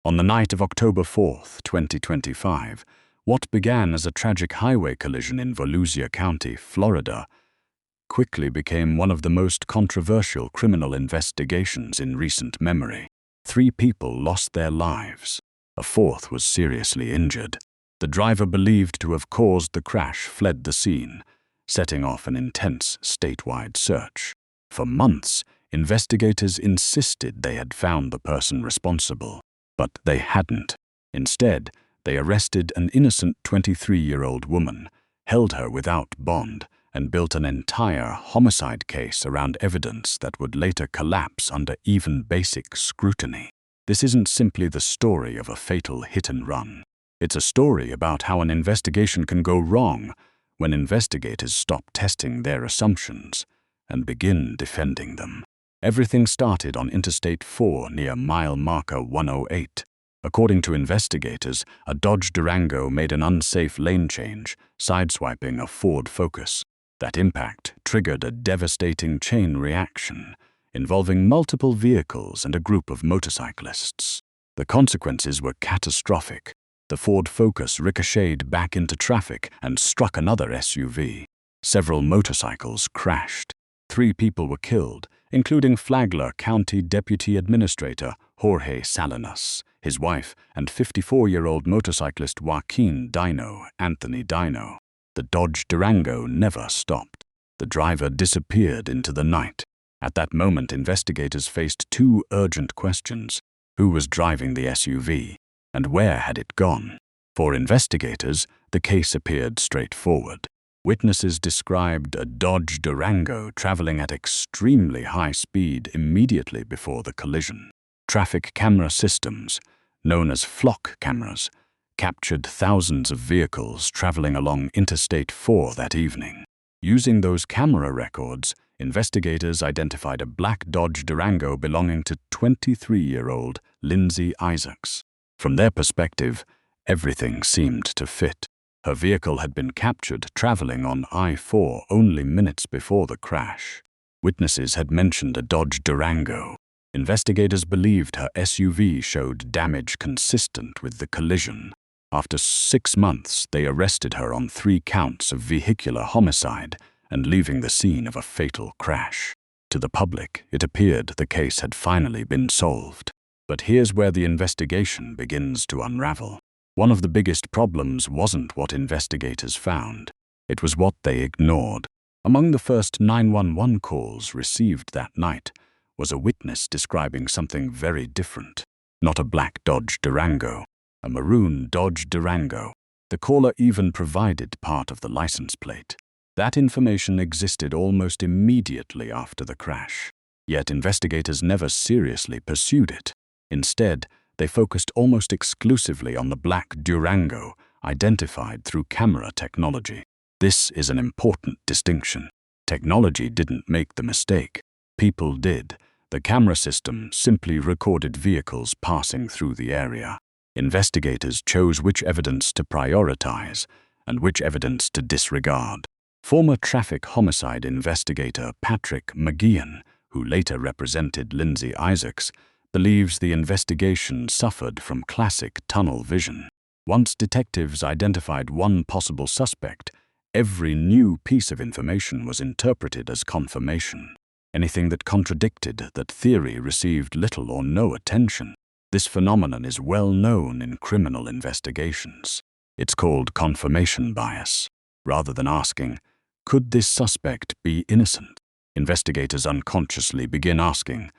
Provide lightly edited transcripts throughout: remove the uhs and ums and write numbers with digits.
On the night of October 4th, 2025, what began as a tragic highway collision in Volusia County, Florida, quickly became one of the most controversial criminal investigations in recent memory. 3 people lost their lives. A 4th was seriously injured. The driver believed to have caused the crash fled the scene, setting off an intense statewide search. For months, investigators insisted they had found the person responsible, but they hadn't. Instead, they arrested an innocent 23-year-old woman, held her without bond, and built an entire homicide case around evidence that would later collapse under even basic scrutiny. This isn't simply the story of a fatal hit-and-run. It's a story about how an investigation can go wrong when investigators stop testing their assumptions and begin defending them. Everything started on Interstate 4 near mile marker 108. According to investigators, a Dodge Durango made an unsafe lane change, sideswiping a Ford Focus. That impact triggered a devastating chain reaction, involving multiple vehicles and a group of motorcyclists. The consequences were catastrophic. The Ford Focus ricocheted back into traffic and struck another SUV. Several motorcycles crashed. 3 people were killed, including Flagler County Deputy Administrator Jorge Salinas, his wife, and 54-year-old motorcyclist Joaquin Anthony Dino. The Dodge Durango never stopped. The driver disappeared into the night. At that moment, investigators faced 2 urgent questions: who was driving the SUV, and where had it gone? For investigators, the case appeared straightforward. Witnesses described a Dodge Durango traveling at extremely high speed immediately before the collision. Traffic camera systems, known as flock cameras, captured thousands of vehicles traveling along Interstate 4 that evening. Using those camera records, investigators identified a black Dodge Durango belonging to 23-year-old Lindseay Issacs. From their perspective, everything seemed to fit. Her vehicle had been captured traveling on I-4 only minutes before the crash. Witnesses had mentioned a Dodge Durango. Investigators believed her SUV showed damage consistent with the collision. After 6 months, they arrested her on 3 counts of vehicular homicide and leaving the scene of a fatal crash. To the public, it appeared the case had finally been solved. But here's where the investigation begins to unravel. One of the biggest problems wasn't what investigators found. It was what they ignored. Among the first 911 calls received that night was a witness describing something very different. Not a black Dodge Durango, a maroon Dodge Durango. The caller even provided part of the license plate. That information existed almost immediately after the crash. Yet investigators never seriously pursued it. Instead, they focused almost exclusively on the black Durango, identified through camera technology. This is an important distinction. Technology didn't make the mistake. People did. The camera system simply recorded vehicles passing through the area. Investigators chose which evidence to prioritize and which evidence to disregard. Former traffic homicide investigator Patrick McGeehan, who later represented Lindseay Issacs, believes the investigation suffered from classic tunnel vision. Once detectives identified one possible suspect, every new piece of information was interpreted as confirmation. Anything that contradicted that theory received little or no attention. This phenomenon is well known in criminal investigations. It's called confirmation bias. Rather than asking, could this suspect be innocent? Investigators unconsciously begin asking,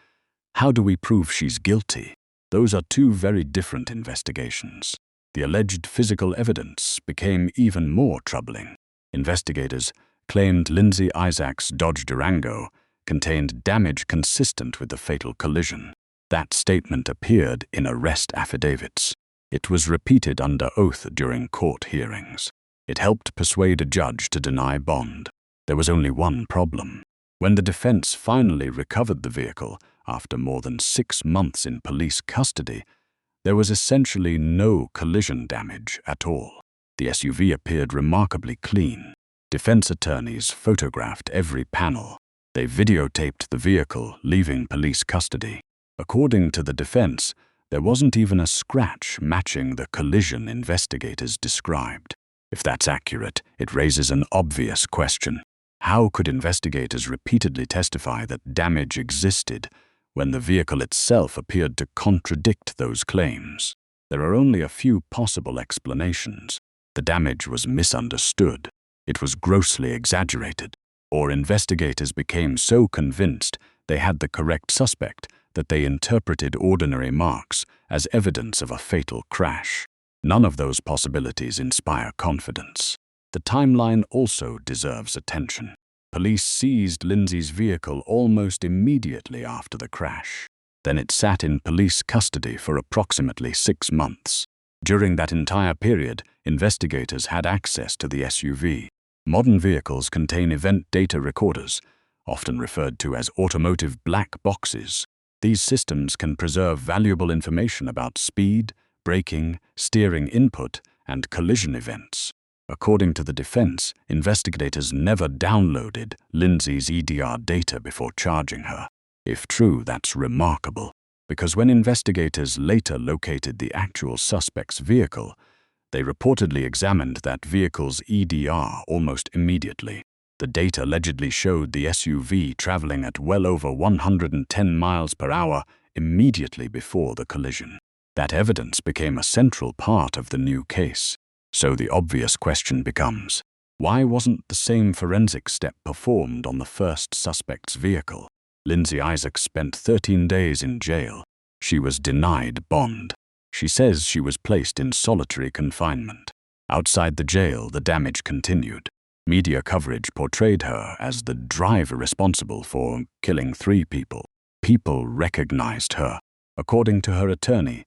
how do we prove she's guilty? Those are 2 very different investigations. The alleged physical evidence became even more troubling. Investigators claimed Lindseay Issacs' Dodge Durango contained damage consistent with the fatal collision. That statement appeared in arrest affidavits. It was repeated under oath during court hearings. It helped persuade a judge to deny bond. There was only one problem. When the defense finally recovered the vehicle, after more than 6 months in police custody, there was essentially no collision damage at all. The SUV appeared remarkably clean. Defense attorneys photographed every panel. They videotaped the vehicle leaving police custody. According to the defense, There wasn't even a scratch matching the collision investigators described. If that's accurate, it raises an obvious question. How could investigators repeatedly testify that damage existed when the vehicle itself appeared to contradict those claims? There are only a few possible explanations. The damage was misunderstood, it was grossly exaggerated, or investigators became so convinced they had the correct suspect that they interpreted ordinary marks as evidence of a fatal crash. None of those possibilities inspire confidence. The timeline also deserves attention. Police seized Lindseay's vehicle almost immediately after the crash. Then it sat in police custody for approximately 6 months. During that entire period, investigators had access to the SUV. Modern vehicles contain event data recorders, often referred to as automotive black boxes. These systems can preserve valuable information about speed, braking, steering input, and collision events. According to the defense, investigators never downloaded Lindseay's EDR data before charging her. If true, that's remarkable, because when investigators later located the actual suspect's vehicle, they reportedly examined that vehicle's EDR almost immediately. The data allegedly showed the SUV traveling at well over 110 miles per hour immediately before the collision. That evidence became a central part of the new case. So the obvious question becomes, why wasn't the same forensic step performed on the first suspect's vehicle? Lindseay Issacs spent 13 days in jail. She was denied bond. She says she was placed in solitary confinement. Outside the jail, the damage continued. Media coverage portrayed her as the driver responsible for killing 3 people. People recognized her. According to her attorney,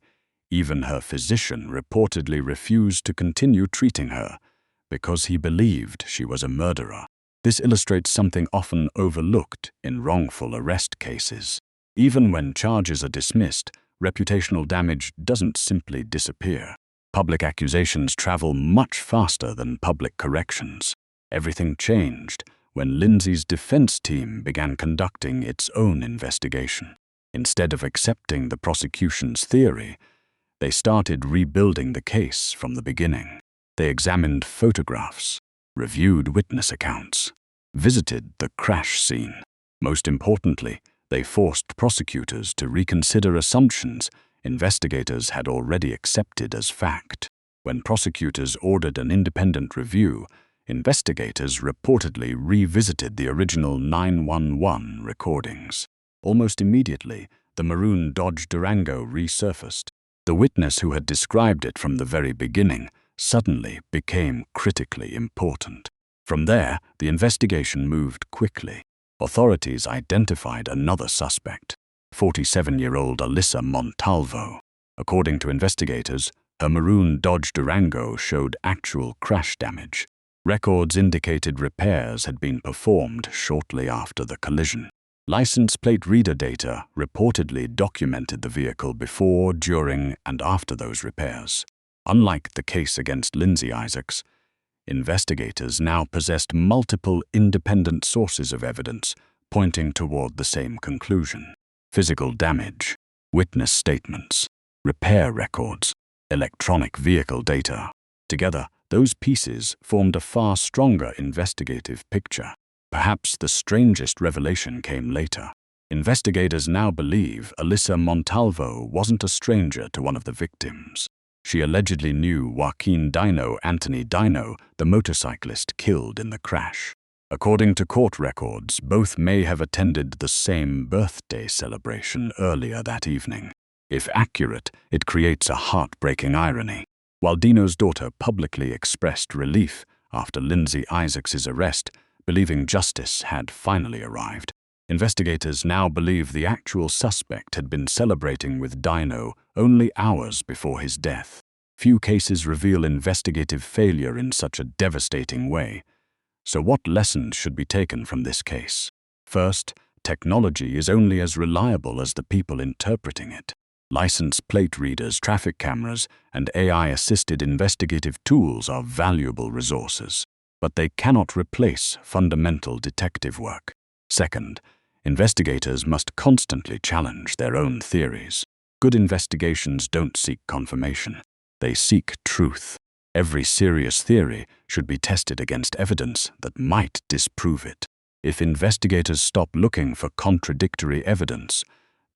even her physician reportedly refused to continue treating her because he believed she was a murderer. This illustrates something often overlooked in wrongful arrest cases. Even when charges are dismissed, reputational damage doesn't simply disappear. Public accusations travel much faster than public corrections. Everything changed when Lindseay's defense team began conducting its own investigation. Instead of accepting the prosecution's theory, they started rebuilding the case from the beginning. They examined photographs, reviewed witness accounts, visited the crash scene. Most importantly, they forced prosecutors to reconsider assumptions investigators had already accepted as fact. When prosecutors ordered an independent review, investigators reportedly revisited the original 911 recordings. Almost immediately, the maroon Dodge Durango resurfaced. The witness who had described it from the very beginning suddenly became critically important. From there, the investigation moved quickly. Authorities identified another suspect, 47-year-old alyssamontalvo. According to investigators, her maroon Dodge Durango showed actual crash damage. Records indicated repairs had been performed shortly after the collision. License plate reader data reportedly documented the vehicle before, during, and after those repairs. Unlike the case against Lindseay Issacs, investigators now possessed multiple independent sources of evidence pointing toward the same conclusion. Physical damage, witness statements, repair records, electronic vehicle data. Together, those pieces formed a far stronger investigative picture. Perhaps the strangest revelation came later. Investigators now believe alyssamontalvo wasn't a stranger to one of the victims. She allegedly knew Joaquin Anthony Dino, the motorcyclist killed in the crash. According to court records, both may have attended the same birthday celebration earlier that evening. If accurate, it creates a heartbreaking irony. While Dino's daughter publicly expressed relief after Lindseay Issacs' arrest, believing justice had finally arrived, investigators now believe the actual suspect had been celebrating with Dino only hours before his death. Few cases reveal investigative failure in such a devastating way. So what lessons should be taken from this case? First, technology is only as reliable as the people interpreting it. License plate readers, traffic cameras, and AI-assisted investigative tools are valuable resources, but they cannot replace fundamental detective work. Second, investigators must constantly challenge their own theories. Good investigations don't seek confirmation. They seek truth. Every serious theory should be tested against evidence that might disprove it. If investigators stop looking for contradictory evidence,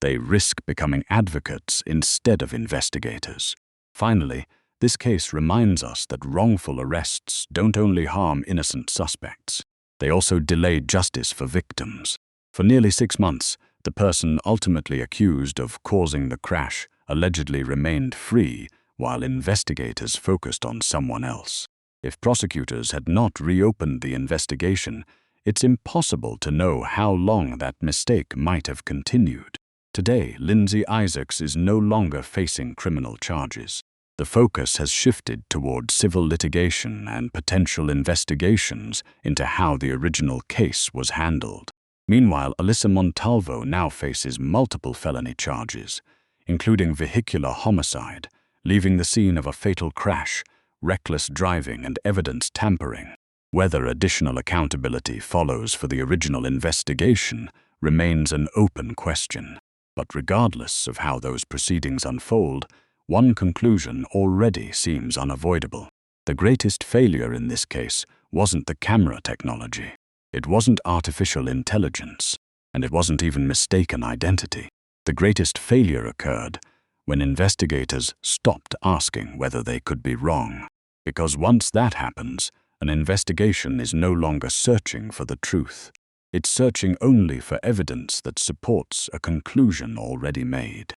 they risk becoming advocates instead of investigators. Finally, this case reminds us that wrongful arrests don't only harm innocent suspects. They also delay justice for victims. For nearly 6 months, the person ultimately accused of causing the crash allegedly remained free while investigators focused on someone else. If prosecutors had not reopened the investigation, it's impossible to know how long that mistake might have continued. Today, Lindseay Issacs is no longer facing criminal charges. The focus has shifted toward civil litigation and potential investigations into how the original case was handled. Meanwhile, alyssamontalvo now faces multiple felony charges, including vehicular homicide, leaving the scene of a fatal crash, reckless driving, and evidence tampering. Whether additional accountability follows for the original investigation remains an open question. But regardless of how those proceedings unfold, one conclusion already seems unavoidable. The greatest failure in this case wasn't the camera technology. It wasn't artificial intelligence, and it wasn't even mistaken identity. The greatest failure occurred when investigators stopped asking whether they could be wrong. Because once that happens, an investigation is no longer searching for the truth. It's searching only for evidence that supports a conclusion already made.